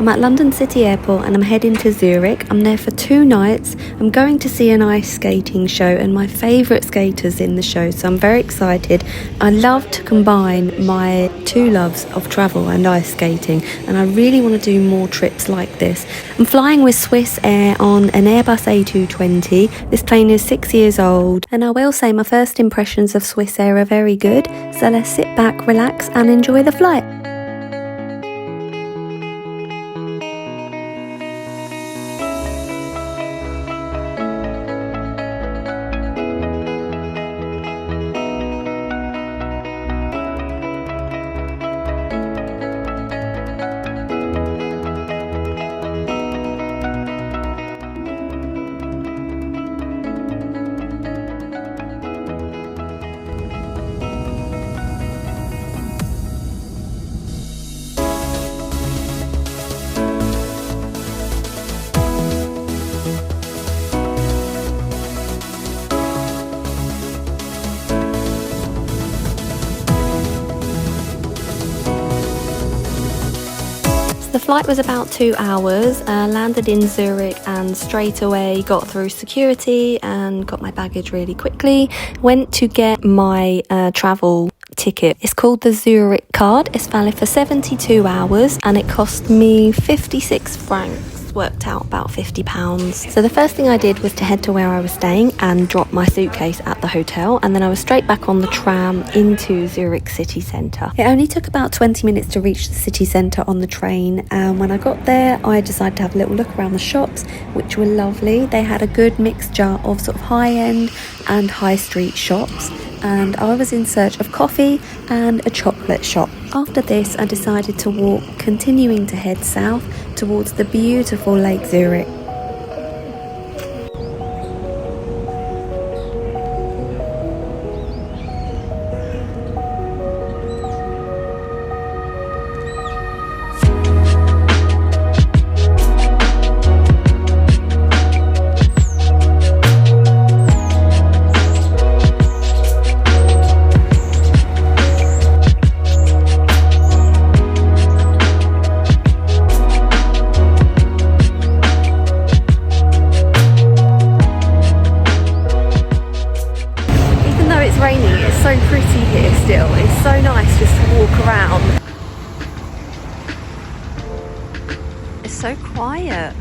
I'm at London City Airport and I'm heading to Zurich. I'm there for 2 nights. I'm going to see an ice skating show and my favourite skaters in the show, so I'm very excited. I love to combine my 2 loves of travel and ice skating, and I really want to do more trips like this. I'm flying with Swiss Air on an Airbus A220. This plane is 6 years old, and I will say my first impressions of Swiss Air are very good, so let's sit back, relax and enjoy the flight. The flight was about 2 hours, landed in Zurich and straight away got through security and got my baggage really quickly. Went to get my travel ticket. It's called the Zurich card. It's valid for 72 hours and it cost me 56 francs. Worked out about £50. So the first thing I did was to head to where I was staying and drop my suitcase at the hotel, and then I was straight back on the tram into Zurich city centre. It only took about 20 minutes to reach the city centre on the train, and when I got there I decided to have a little look around the shops, which were lovely. They had a good mixture of sort of high-end and high street shops, and I was in search of coffee and a chocolate shop. After this I decided to walk, continuing to head south towards the beautiful Lake Zurich. So pretty here still. It's so nice just to walk around. It's so quiet.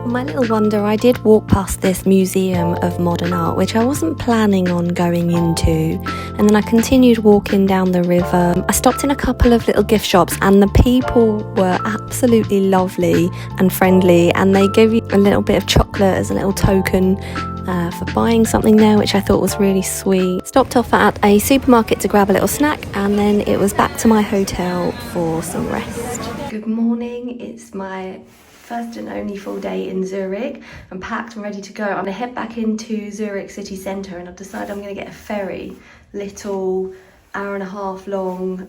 My little wonder, I did walk past this museum of modern art, which I wasn't planning on going into, and then I continued walking down the river. I stopped in a couple of little gift shops and the people were absolutely lovely and friendly, and they gave you a little bit of chocolate as a little token for buying something there, which I thought was really sweet. Stopped off at a supermarket to grab a little snack, and then it was back to my hotel for some rest. Good morning, it's my first and only full day in Zurich. I'm packed and ready to go. I'm gonna head back into Zurich city centre, and I've decided I'm gonna get a ferry, little hour-and-a-half long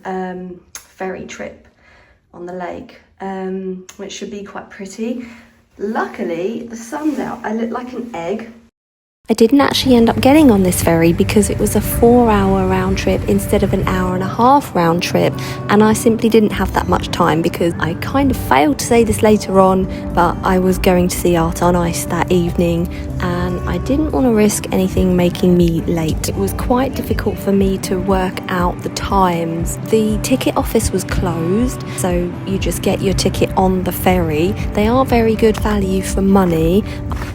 ferry trip on the lake, which should be quite pretty. Luckily, the sun's out. I look like an egg. I didn't actually end up getting on this ferry because it was a 4-hour round trip instead of an hour-and-a-half round trip, and I simply didn't have that much time because I kind of failed to say this later on, but I was going to see art on ice that evening and I didn't want to risk anything making me late. It was quite difficult for me to work out the times. The ticket office was closed, so you just get your ticket on the ferry. They are very good value for money.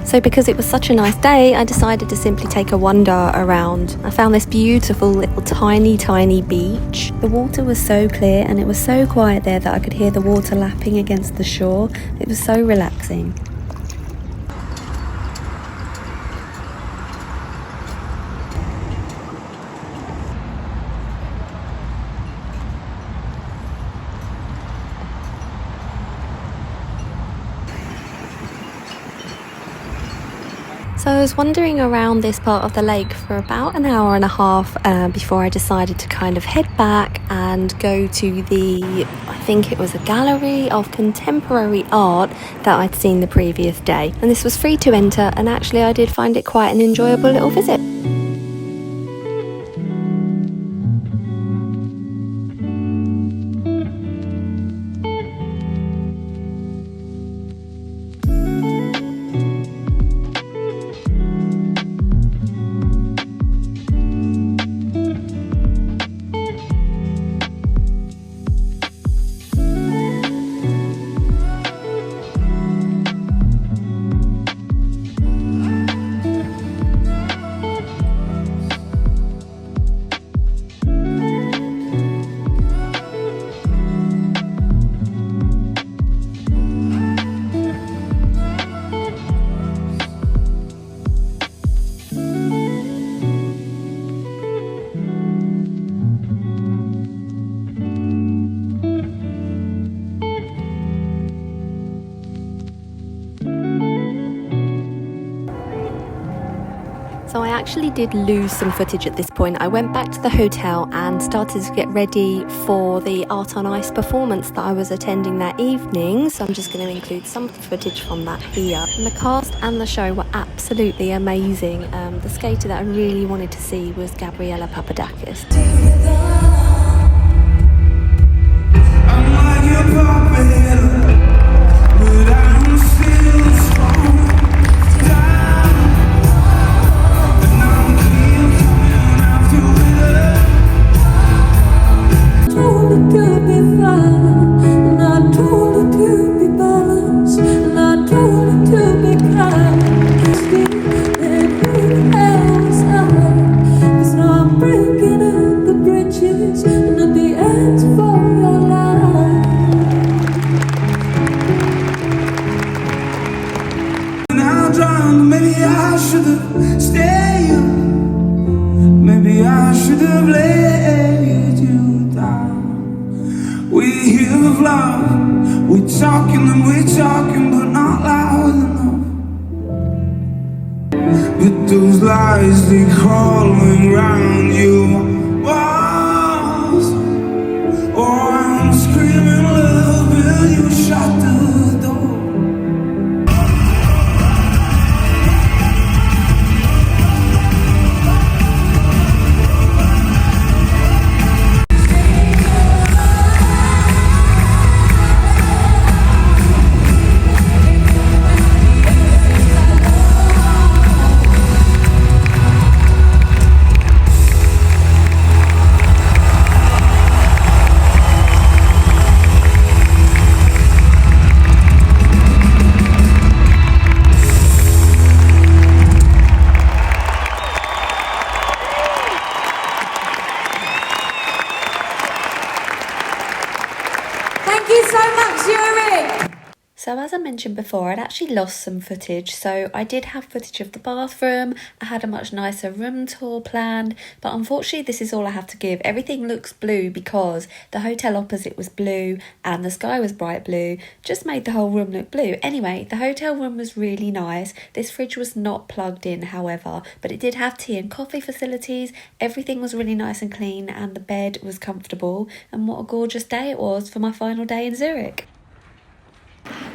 So because it was such a nice day, I decided to simply take a wander around. I found this beautiful little tiny beach. The water was so clear and it was so quiet there that I could hear the water lapping against the shore. It was so relaxing. So I was wandering around this part of the lake for about an hour and a half before I decided to kind of head back and go to I think it was a gallery of contemporary art that I'd seen the previous day. And this was free to enter, and actually I did find it quite an enjoyable little visit. actually did lose some footage at this point. I went back to the hotel and started to get ready for the Art on Ice performance that I was attending that evening, so I'm just going to include some footage from that here. And the cast and the show were absolutely amazing. The skater that I really wanted to see was Gabriella Papadakis. Maybe I should have stayed. Maybe I should have laid you down. We have love. We're talking, but not loud enough. But those lies, they crawling round you walls. Oh, I'm screaming love, will you shut the door? Thank you so much, Zurich! So as I mentioned before, I'd actually lost some footage, so I did have footage of the bathroom. I had a much nicer room tour planned, but unfortunately this is all I have to give. Everything looks blue because the hotel opposite was blue and the sky was bright blue, just made the whole room look blue. Anyway, the hotel room was really nice. This fridge was not plugged in, however, but it did have tea and coffee facilities. Everything was really nice and clean and the bed was comfortable, and what a gorgeous day it was for my final day in Zurich.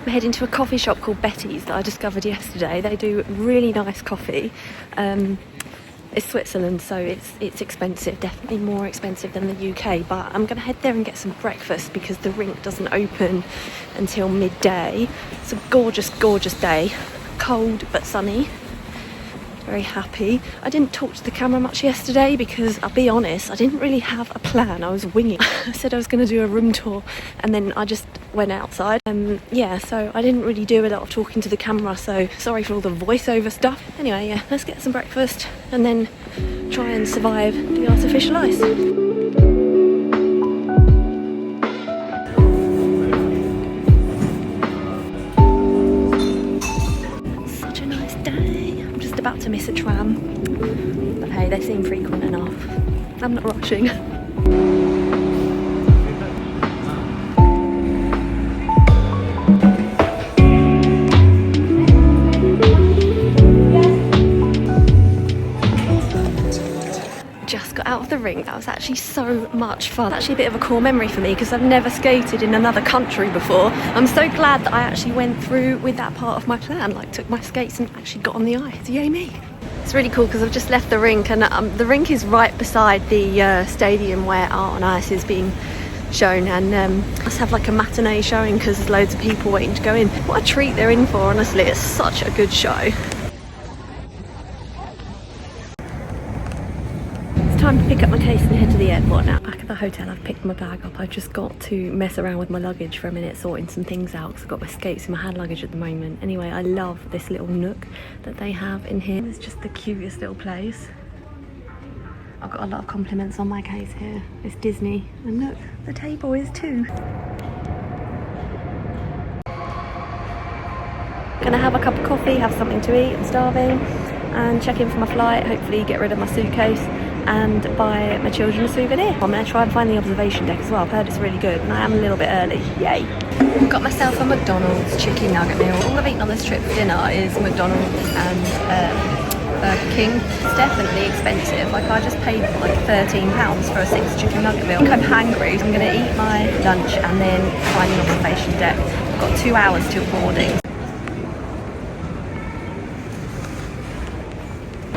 We're heading to a coffee shop called Betty's that I discovered yesterday. They do really nice coffee. It's Switzerland, so it's expensive, definitely more expensive than the UK, but I'm going to head there and get some breakfast because the rink doesn't open until midday. It's a gorgeous, gorgeous day, cold but sunny. Very happy. I didn't talk to the camera much yesterday because I'll be honest, I didn't really have a plan. I was winging. I said I was going to do a room tour and then I just went outside. Yeah, so I didn't really do a lot of talking to the camera, so sorry for all the voiceover stuff. Anyway, yeah, let's get some breakfast and then try and survive the artificial ice. About to miss a tram, but hey, they seem frequent enough. I'm not rushing. Just got out of the rink. That was actually so much fun. Actually a bit of a core memory for me because I've never skated in another country before. I'm so glad that I actually went through with that part of my plan, like took my skates and actually got on the ice. Yay me! It's really cool because I've just left the rink and the rink is right beside the stadium where Art on Ice is being shown, and let's have like a matinee showing because there's loads of people waiting to go in. What a treat they're in for, honestly. It's such a good show. Time to pick up my case and head to the airport now. Back at the hotel, I've picked my bag up. I've just got to mess around with my luggage for a minute, sorting some things out because I've got my skates in my hand luggage at the moment. Anyway, I love this little nook that they have in here. It's just the cutest little place. I've got a lot of compliments on my case here. It's Disney. And look, the table is too. Gonna have a cup of coffee, have something to eat, I'm starving, and check in for my flight, hopefully get rid of my suitcase and buy my children a souvenir. I'm going to try and find the observation deck as well. I've heard it's really good and I am a little bit early. Yay! Got myself a McDonald's chicken nugget meal. All I've eaten on this trip for dinner is McDonald's and Burger King. It's definitely expensive. Like, I just paid like £13 for a 6 chicken nugget meal. I'm hungry, so I'm going to eat my lunch and then find an observation deck. I've got 2 hours till boarding.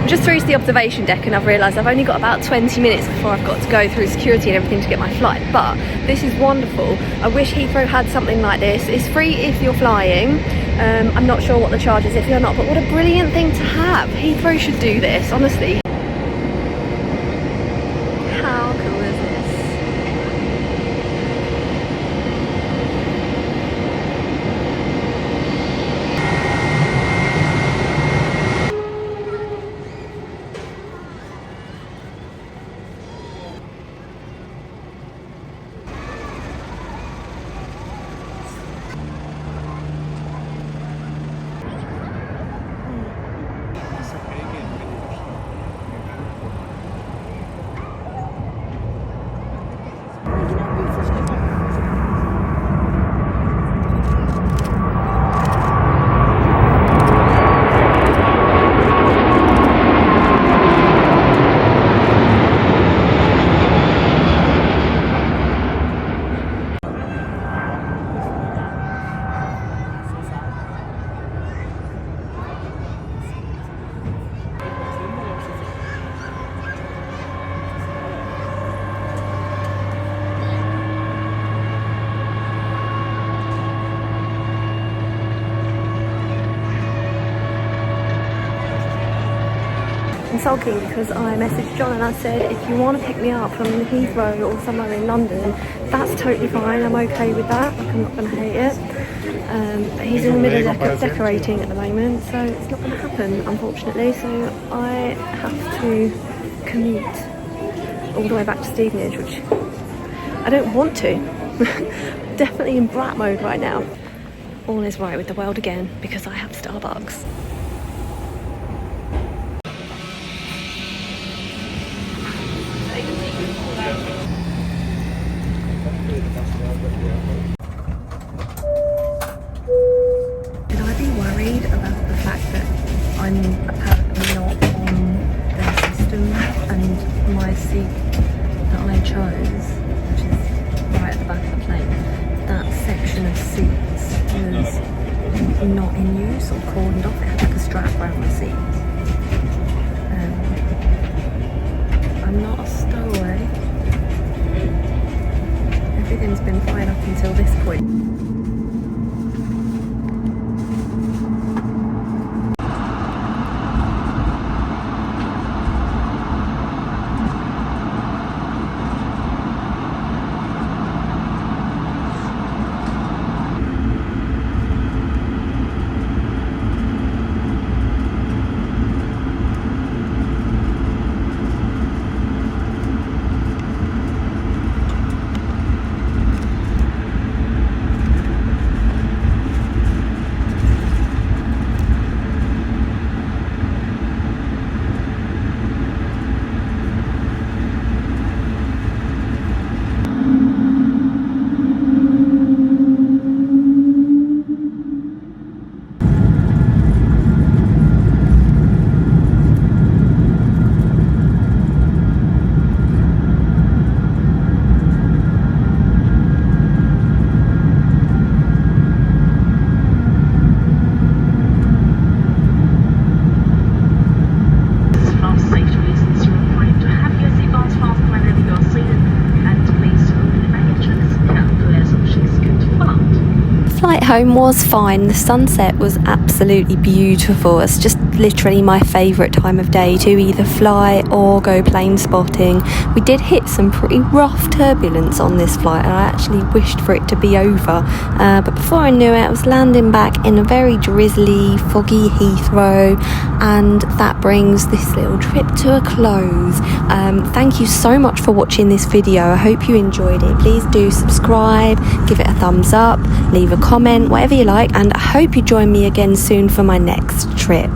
Just through to the observation deck, and I've realised I've only got about 20 minutes before I've got to go through security and everything to get my flight, but this is wonderful. I wish Heathrow had something like this. It's free if you're flying. I'm not sure what the charge is if you're not, but what a brilliant thing to have. Heathrow should do this, honestly. How cool is this? I'm sulking because I messaged John and I said, if you want to pick me up from Heathrow or somewhere in London, that's totally fine. I'm okay with that. Like, I'm not going to hate it. But he's in the middle of decorating at the moment, so it's not going to happen, unfortunately. So I have to commute all the way back to Stevenage, which I don't want to. Definitely in brat mode right now. All is right with the world again because I have Starbucks. Should I be worried about the fact that I'm apparently not on their system and my seat that I chose, which is right at the back of the plane, that section of seats was not in use or cordoned off? It had like a strap around my seat. I'm not a stowaway. Everything's been fine up until this point. Flight home was fine. The sunset was absolutely beautiful. It's just literally my favourite time of day to either fly or go plane spotting. We did hit some pretty rough turbulence on this flight and I actually wished for it to be over, but before I knew it I was landing back in a very drizzly, foggy Heathrow, and that brings this little trip to a close. Thank you so much for watching this video. I hope you enjoyed it. Please do subscribe, give it a thumbs up, leave a comment, whatever you like, and I hope you join me again soon for my next trip.